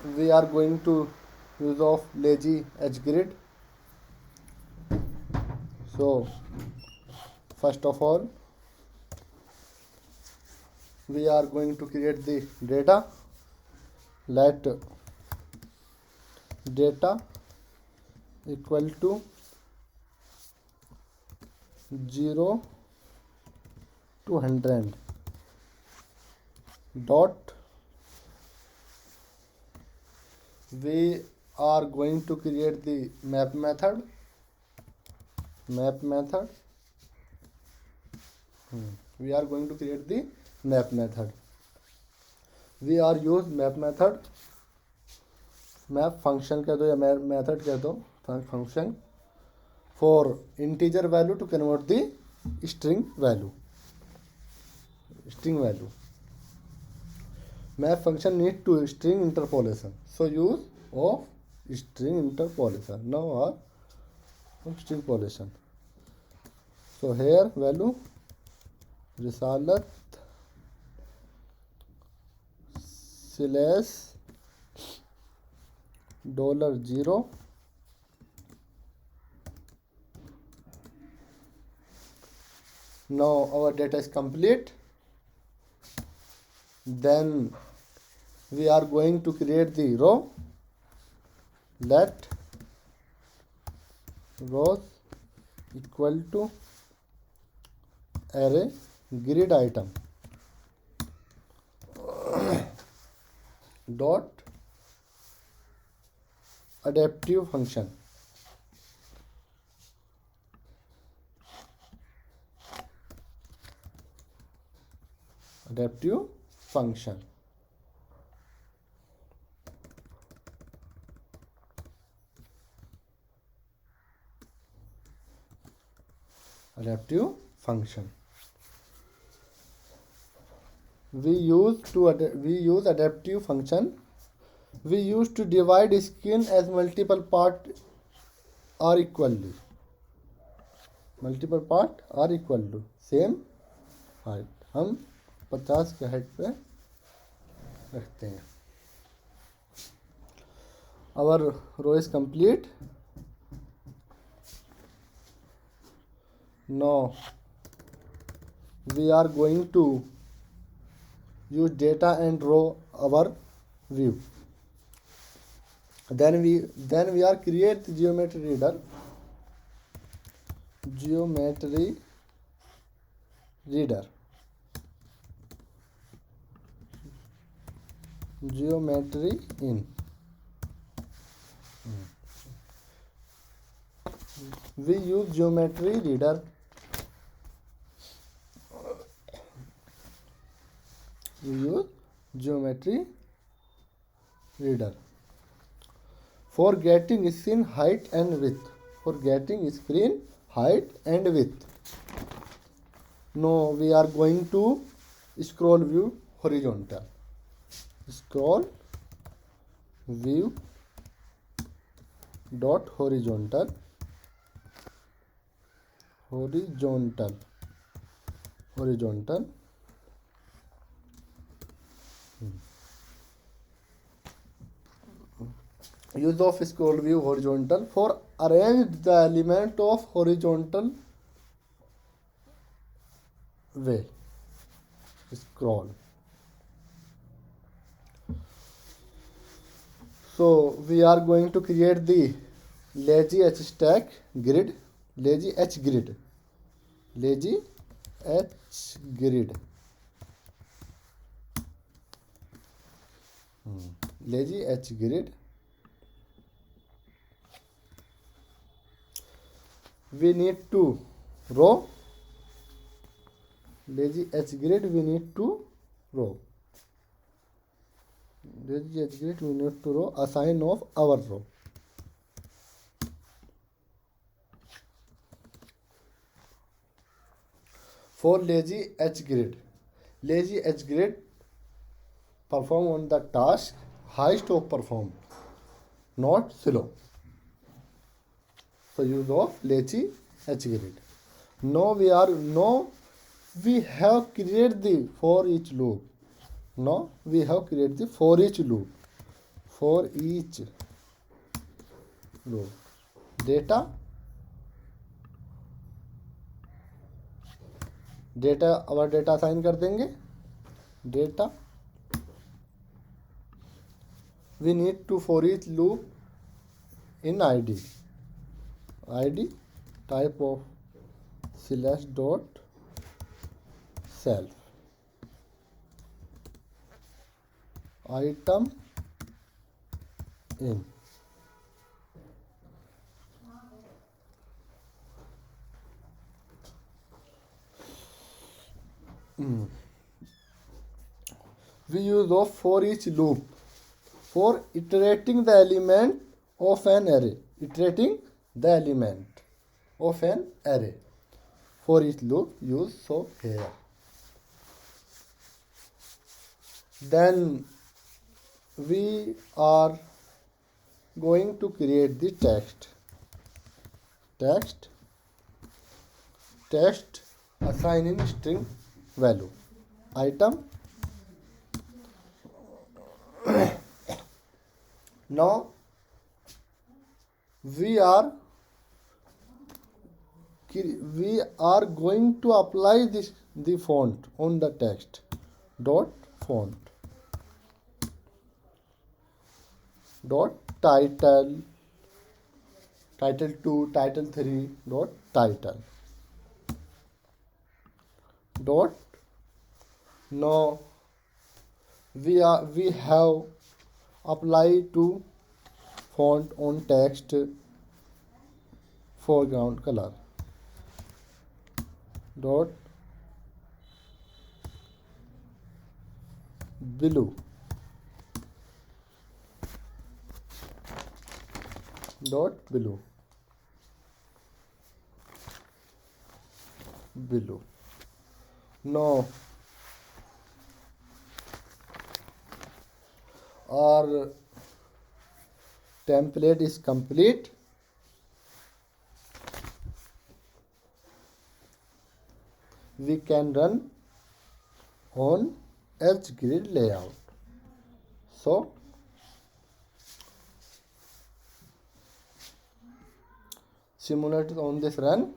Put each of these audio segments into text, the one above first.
we are going to use of lazy edge grid. So first of all, we are going to create the data. Let data equal to 0 to 100 dot. We are going to create the map method. We are going to create the map method. We are use map method. Map function कह दो या method कह दो, function for integer value to convert the string value. Map function need to string interpolation, so use of string interpolation. Now our string polation. So here value result slash $0. Now our data is complete. Then we are going to create the row. Let rows equal to array grid item dot adaptive function. Adaptive function. We use adaptive function. We use to divide skin as multiple part are equally. Same height. हम 50 के height पे रखते हैं. Our row is complete. Now we are going to use data and row our view. Then we are create the geometry reader. Geometry in. We use geometry reader. For getting screen height and width. Now we are going to scroll view horizontal. Dot horizontal. Use of scroll view horizontal for arrange the element of horizontal way. Scroll. So we are going to create the lazy H grid. Lazy H grid. We need to row. Lazy H grid we need to row. Assign of our row. For lazy H grid perform on the task highest of perform, not slow. So use of lazy H grid. Now we have created the for each loop. for each loop data अब data assign कर देंगे data we need to for each loop in id type of slash dot self item in we use of for each loop for iterating the element of an array for each loop use so here then we are going to create the text assign in string value item now we are going to apply the font on the text dot font dot title 2 title 3 dot title dot now we have applied to font on text foreground color dot below now our template is complete we can run on EdgeGrid layout so simulate on this run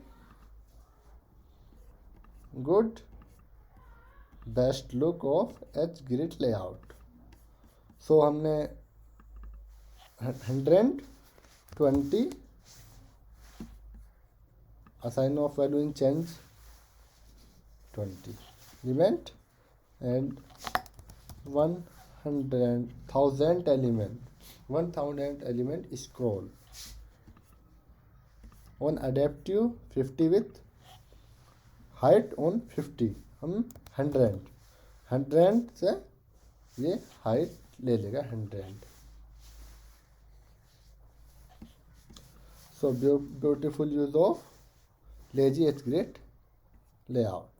good best look of EdgeGrid layout so हमने 120 assign of value in change 20 element and 1000 element scroll on adaptive 50 with height on 50 हम 100 से ये height ले लेगा 100 so beautiful use of lazy EdgeGrid layout